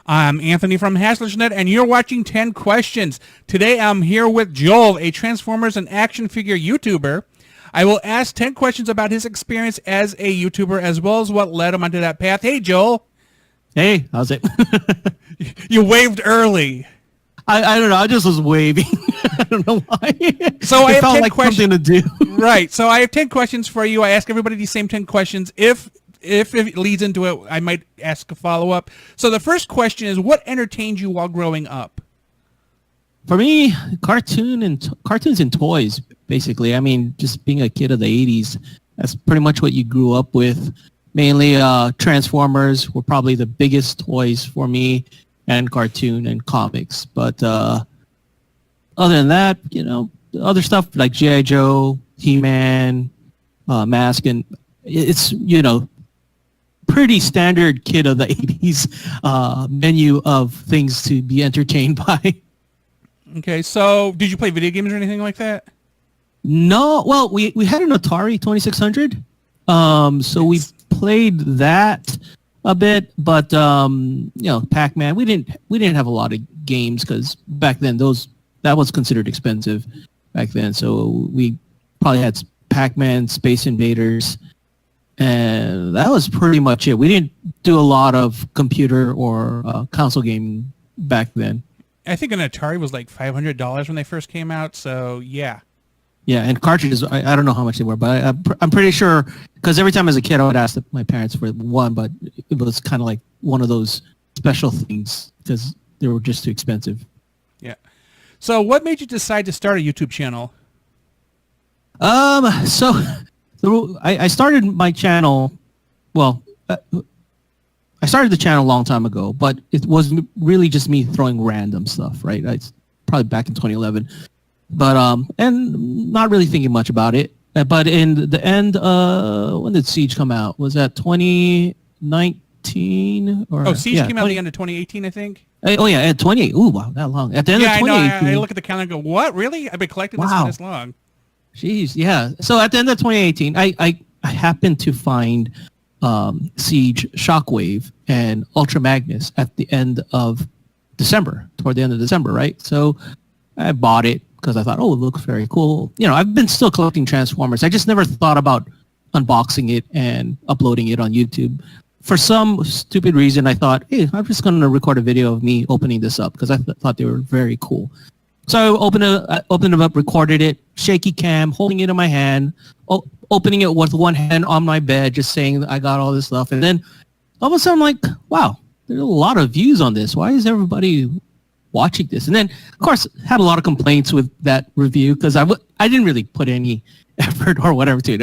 I'm Anthony from HasslersNet, and you're watching 10 Questions. Today I'm here with Joel, a Transformers and action figure YouTuber. I will ask 10 questions about his experience as a YouTuber, as well as what led him onto that path. Hey, Joel. Hey, how's it? You waved early. I don't know. I just was waving. I don't know why. So I have 10 like questions something to do. Right. So I have 10 questions for you. I ask everybody these same 10 questions. If it leads into it, I might ask a follow-up. So the first question is, what entertained you while growing up? For me, cartoons and toys, basically. I mean, just being a kid of the 80s, that's pretty much what you grew up with. Mainly Transformers were probably the biggest toys for me, and cartoon and comics. But other than that, other stuff like G.I. Joe, He-Man, Mask, and it's, pretty standard kid of the 80s menu of things to be entertained by. Okay, so did you play video games or anything like that? No, well, we had an Atari 2600, so we played that a bit, but Pac-Man, we didn't have a lot of games because back then that was considered expensive back then. So we probably had Pac-Man, Space Invaders, and that was pretty much it. We didn't do a lot of computer or console gaming back then. I think an Atari was like $500 when they first came out, so yeah. Yeah, and cartridges, I don't know how much they were, but I'm pretty sure, because every time as a kid I would ask my parents for one, but it was kind of like one of those special things because they were just too expensive. Yeah. So what made you decide to start a YouTube channel? So I started my channel, I started the channel a long time ago, but it was really just me throwing random stuff, right? It's probably back in 2011. But and not really thinking much about it. But in the end, when did Siege come out? Was that 2019 or? Siege came out at the end of 2018, I think. Oh yeah, at 28. Ooh, wow, that long. At the end of 2018. I know. I look at the calendar and go, "What? Really? I've been collecting this for this long." Jeez, yeah. So at the end of 2018, I happened to find Siege, Shockwave, and Ultra Magnus at the end of December, toward the end of December, right? So I bought it because I thought, oh, it looks very cool. I've been still collecting Transformers. I just never thought about unboxing it and uploading it on YouTube. For some stupid reason, I thought, hey, I'm just going to record a video of me opening this up because I thought they were very cool. So I opened it up, recorded it, shaky cam, holding it in my hand, opening it with one hand on my bed, just saying I got all this stuff. And then all of a sudden, I'm like, wow, there's a lot of views on this. Why is everybody watching this? And then, of course, had a lot of complaints with that review because I didn't really put any effort or whatever to it.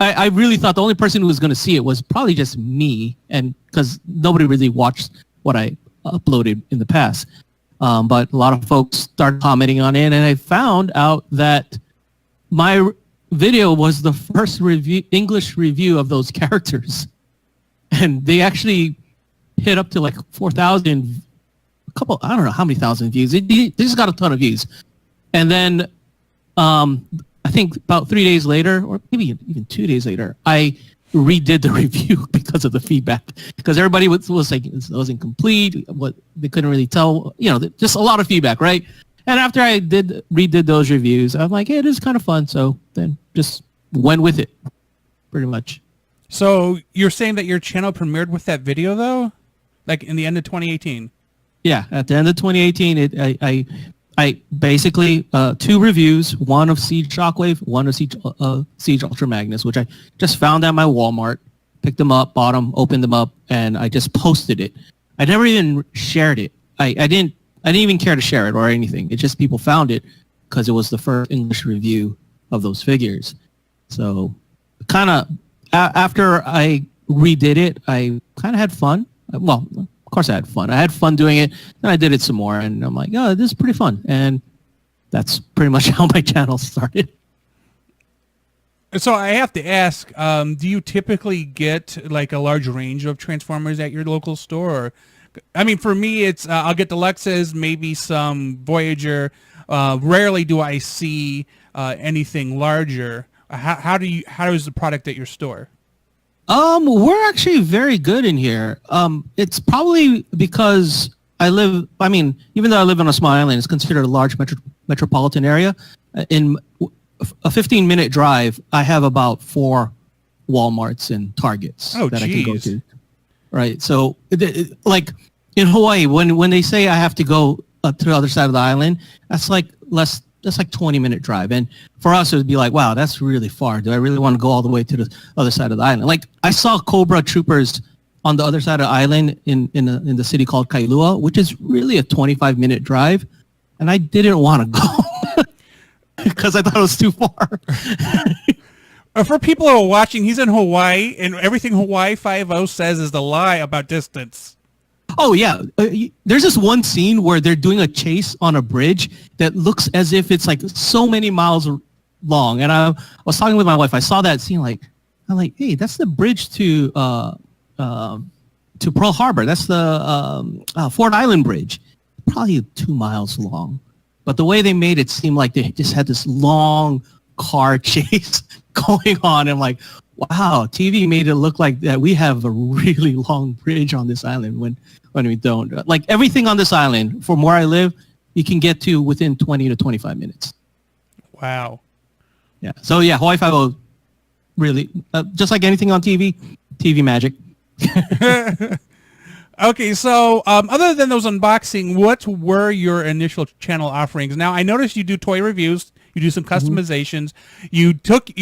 I really thought the only person who was going to see it was probably just me, and because nobody really watched what I uploaded in the past. But a lot of folks started commenting on it, and I found out that my video was the first English review of those characters, and they actually hit up to like 4,000. I don't know how many thousand views. They just got a ton of views. And then I think about 3 days later, or maybe even 2 days later, I redid the review because of the feedback. Because everybody was like, it wasn't complete, what they couldn't really tell, just a lot of feedback, right? And after I redid those reviews, I'm like, hey, it is kind of fun. So then just went with it, pretty much. So you're saying that your channel premiered with that video, though? Like in the end of 2018? Yeah, at the end of 2018, I basically 2 reviews, one of Siege Shockwave, one of Siege Ultra Magnus, which I just found at my Walmart, picked them up, bought them, opened them up, and I just posted it. I never even shared it. I didn't even care to share it or anything. It just people found it because it was the first English review of those figures. So kind of after I redid it, I kind of had fun. Well, of course I had fun. I had fun doing it, and I did it some more, and I'm like, oh, this is pretty fun. And that's pretty much how my channel started. So I have to ask, do you typically get like a large range of Transformers at your local store? Or, I mean, for me, it's I'll get the Lexus, maybe some Voyager. Rarely do I see anything larger. How is the product at your store? We're actually very good in here. It's probably because even though I live on a small island, it's considered a large metropolitan area. In a 15-minute drive, I have about 4 Walmarts and Targets Oh, that I can go geez. to. Right. So, like in Hawaii, when they say I have to go to the other side of the island, that's like 20-minute drive. And for us, it would be like, wow, that's really far. Do I really want to go all the way to the other side of the island? Like I saw Cobra troopers on the other side of the island in the city called Kailua, which is really a 25-minute drive. And I didn't want to go because I thought it was too far. For people who are watching, he's in Hawaii, and everything Hawaii 5-0 says is the lie about distance. Oh, yeah. There's this one scene where they're doing a chase on a bridge that looks as if it's like so many miles long. And I was talking with my wife. I saw that scene. I'm like, hey, that's the bridge to Pearl Harbor. That's the Fort Island Bridge. Probably 2 miles long. But the way they made it seem like they just had this long car chase going on. I'm like, wow, TV made it look like that we have a really long bridge on this island when we don't. Like everything on this island, from where I live, you can get to within 20 to 25 minutes. Wow. Yeah. So yeah, Hawaii 5 really, just like anything on TV magic. Okay, so other than those unboxing, what were your initial channel offerings? Now, I noticed you do toy reviews. You do some customizations. You did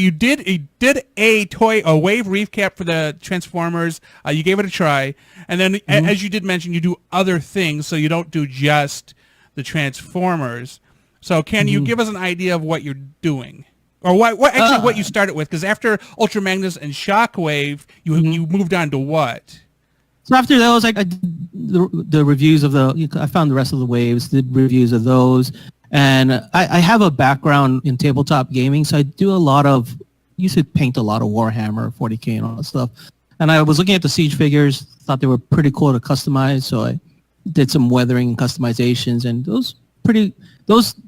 a wave reef cap for the Transformers. You gave it a try, and then as you did mention, you do other things. So you don't do just the Transformers. So can you give us an idea of what you're doing, or what you started with? Because after Ultra Magnus and Shockwave, you moved on to what? So after those, I did the reviews of I found the rest of the waves, did reviews of those. And I have a background in tabletop gaming, so I do used to paint a lot of Warhammer, 40K and all that stuff. And I was looking at the Siege figures, thought they were pretty cool to customize, so I did some weathering and customizations, and those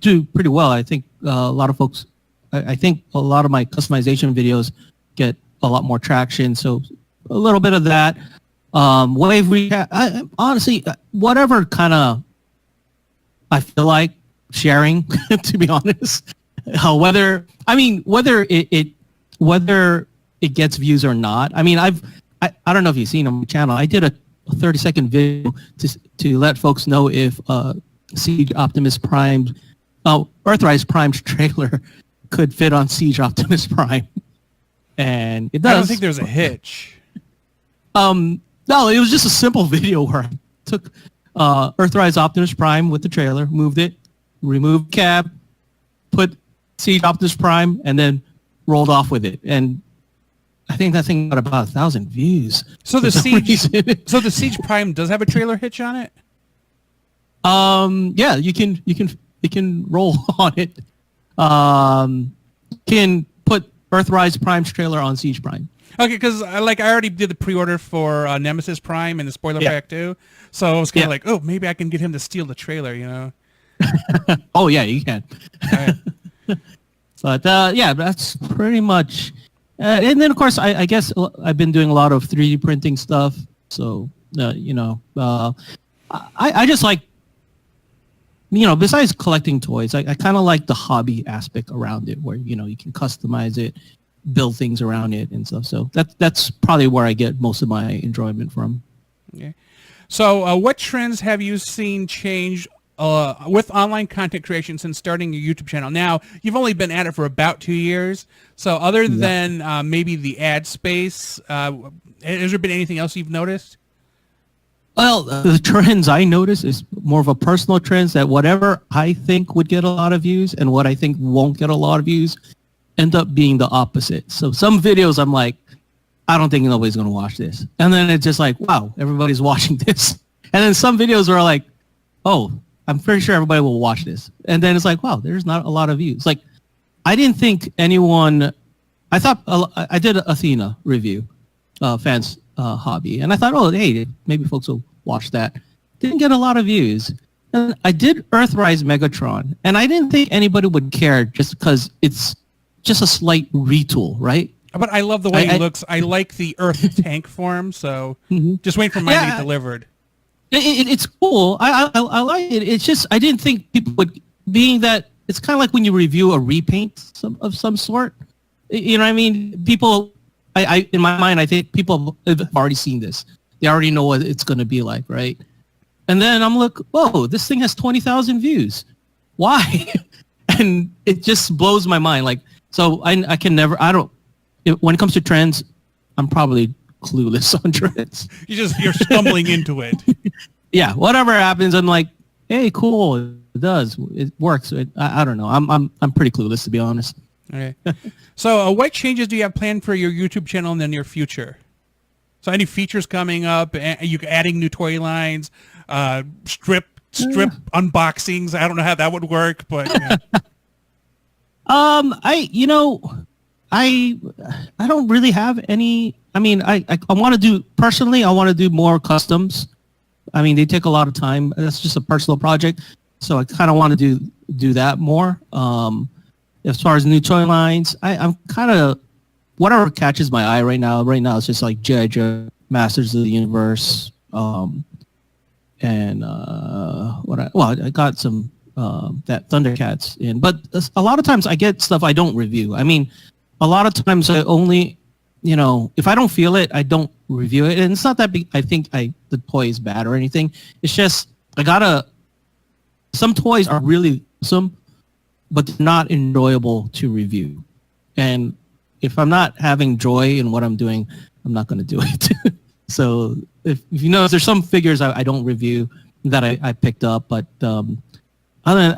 do pretty well. I think a lot of folks, I think a lot of my customization videos get a lot more traction, so a little bit of that. Wave recap, honestly, whatever kind of I feel like sharing, to be honest. Whether it gets views or not. I mean, I don't know if you've seen on my channel. I did a 30-second video to let folks know if Siege Optimus Prime, Earthrise Prime's trailer could fit on Siege Optimus Prime, and it does. I don't think there's a hitch. No, it was just a simple video where I took Earthrise Optimus Prime with the trailer, moved it, removed cab, put Siege Optimus Prime, and then rolled off with it. And I think that thing got about 1,000 views. So the Siege Prime does have a trailer hitch on it? Yeah, you can roll on it. Can put Earthrise Prime's trailer on Siege Prime. Okay, because I already did the pre-order for Nemesis Prime and the spoiler pack too, so I was kind of like, oh, maybe I can get him to steal the trailer, you know? Oh yeah, you can. Right. But yeah, that's pretty much. And then of course, I guess I've been doing a lot of 3D printing stuff. So I just like, besides collecting toys, I kind of like the hobby aspect around it, where you can customize it, build things around it and stuff. So that's probably where I get most of my enjoyment from. Okay. So what trends have you seen change with online content creation since starting your YouTube channel? Now, you've only been at it for about 2 years. So other than maybe the ad space, has there been anything else you've noticed? Well, the trends I notice is more of a personal trends, that whatever I think would get a lot of views and what I think won't get a lot of views end up being the opposite. So some videos I'm like, I don't think nobody's going to watch this. And then it's just like, wow, everybody's watching this. And then some videos are like, oh, I'm pretty sure everybody will watch this. And then it's like, wow, there's not a lot of views. Like, I didn't think I thought I did an Athena review, fans hobby. And I thought, oh, hey, maybe folks will watch that. Didn't get a lot of views. And I did Earthrise Megatron. And I didn't think anybody would care just because it's just a slight retool, right? But I love the way I- he looks. I like the Earth tank form, so just waiting for mine to get delivered. It's cool. I like it. It's just I didn't think people would, being that it's kind of like when you review a repaint of some sort. You know what I mean? People, I in my mind, I think people have already seen this. They already know what it's going to be like, right? And then I'm like, whoa, this thing has 20,000 views. Why? And it just blows my mind. Like, so I can never, when it comes to trends, I'm probably clueless on trends. You're stumbling into it. Yeah, whatever happens, I'm like, hey, cool, it does, it works. I don't know. I'm pretty clueless, to be honest. Okay. So, what changes do you have planned for your YouTube channel in the near future? So, any features coming up? You adding new toy lines, strip unboxings? I don't know how that would work, but yeah. I don't really have any. I mean, I want to do personally. I want to do more customs. I mean, they take a lot of time. That's just a personal project, so I kind of want to do that more. As far as new toy lines, I'm kind of whatever catches my eye right now. Right now, it's just like G.I. Joe, Masters of the Universe, and I got some that Thundercats in, but a lot of times I get stuff I don't review. I mean, a lot of times I only, if I don't feel it, I don't review it. And it's not that I think the toy is bad or anything. It's just some toys are really awesome, but they're not enjoyable to review. And if I'm not having joy in what I'm doing, I'm not going to do it. So if there's some figures I don't review that I picked up, but other than,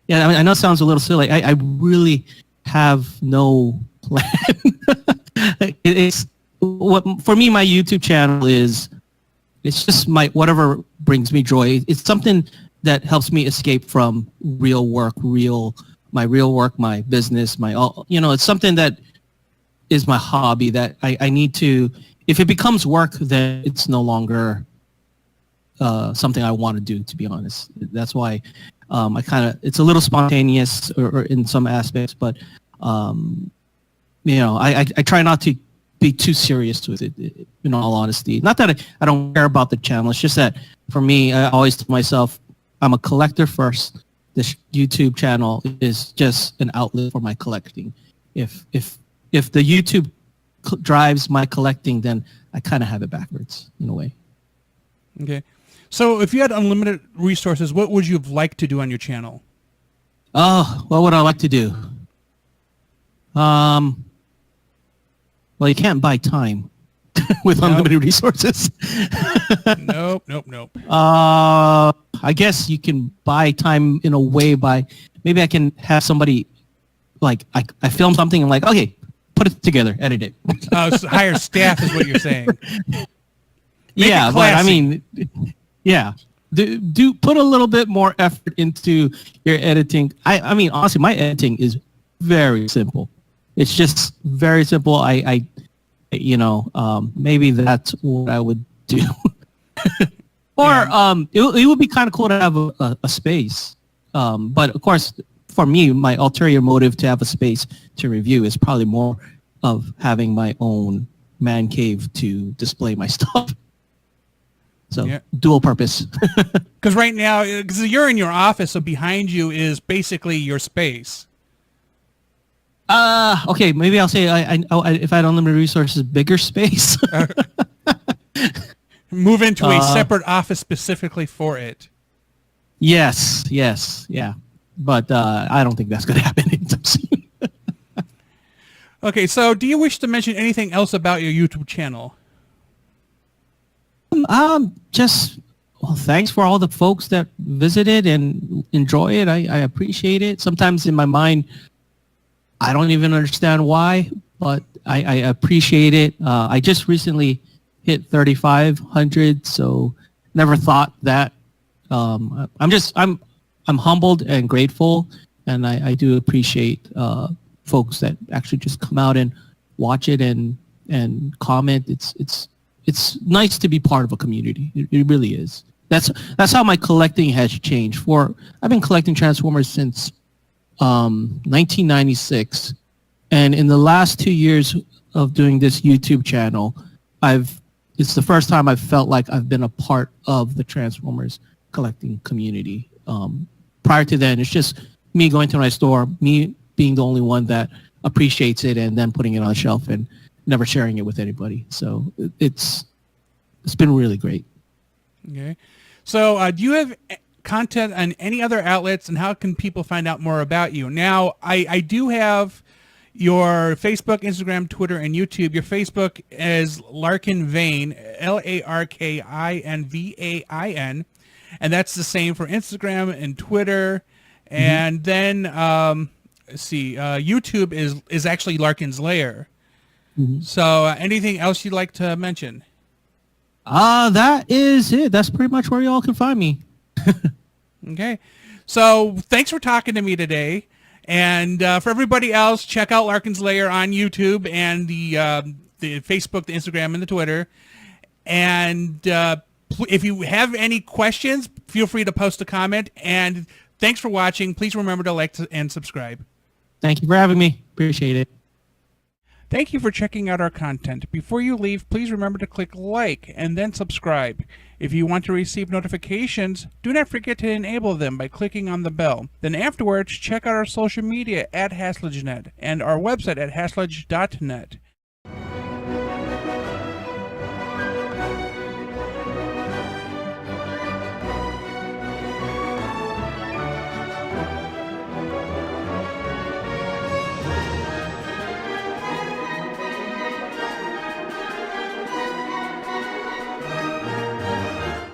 yeah, I mean, I know it sounds a little silly. I really have no plan. It's for me, my YouTube channel it's just whatever brings me joy. It's something that helps me escape from real work, my business, it's something that is my hobby that I need to, if it becomes work, then it's no longer something I want to do, to be honest. That's why it's a little spontaneous or in some aspects, but I try not to be too serious with it, in all honesty. Not that I don't care about the channel. It's just that for me, I always tell myself, I'm a collector first. This YouTube channel is just an outlet for my collecting. If the YouTube drives my collecting, then I kind of have it backwards in a way. Okay. So if you had unlimited resources, what would you have liked to do on your channel? Oh, what would I like to do? Well, you can't buy time with unlimited resources. Nope. I guess you can buy time in a way by maybe I can have somebody like I film something and like, okay, put it together, edit it. So hire staff is what you're saying. Yeah, but I mean, yeah, do put a little bit more effort into your editing. I mean, honestly, my editing is very simple. It's just very simple. Maybe that's what I would do. Or it would be kind of cool to have a space. But of course, for me, my ulterior motive to have a space to review is probably more of having my own man cave to display my stuff. So dual purpose. Because right now, because you're in your office, so behind you is basically your space. Okay, maybe I'll say if I had unlimited resources, bigger space. Move into a separate office specifically for it. Yes, yeah. But I don't think that's going to happen anytime soon. Okay, so do you wish to mention anything else about your YouTube channel? Thanks for all the folks that visited and enjoy it. I appreciate it. Sometimes in my mind, I don't even understand why, but I appreciate it. I just recently hit 3,500, so never thought that. I'm humbled and grateful, and I do appreciate folks that actually just come out and watch it and comment. It's nice to be part of a community. It really is. That's how my collecting has changed. I've been collecting Transformers since 1996, And in the last 2 years of doing this YouTube channel, it's the first time I've felt like I've been a part of the Transformers collecting community. Prior to then, it's just me going to my store, me being the only one that appreciates it and then putting it on the shelf and never sharing it with anybody. So it's been really great. Okay. So do you have content on any other outlets, and how can people find out more about you? Now, I do have your Facebook, Instagram, Twitter, and YouTube. Your Facebook is Larkin Vain, LarkinVain, and that's the same for Instagram and Twitter. And then let's see, YouTube is actually Larkin's Lair. So anything else you'd like to mention? That is it. That's pretty much where y'all can find me. Okay. So thanks for talking to me today. And for everybody else, check out Larkin's Lair on YouTube and the Facebook, the Instagram, and the Twitter. And if you have any questions, feel free to post a comment. And thanks for watching. Please remember to like and subscribe. Thank you for having me. Appreciate it. Thank you for checking out our content. Before you leave, please remember to click like and then subscribe. If you want to receive notifications, do not forget to enable them by clicking on the bell. Then afterwards, check out our social media at HasledgeNet and our website at hasledge.net.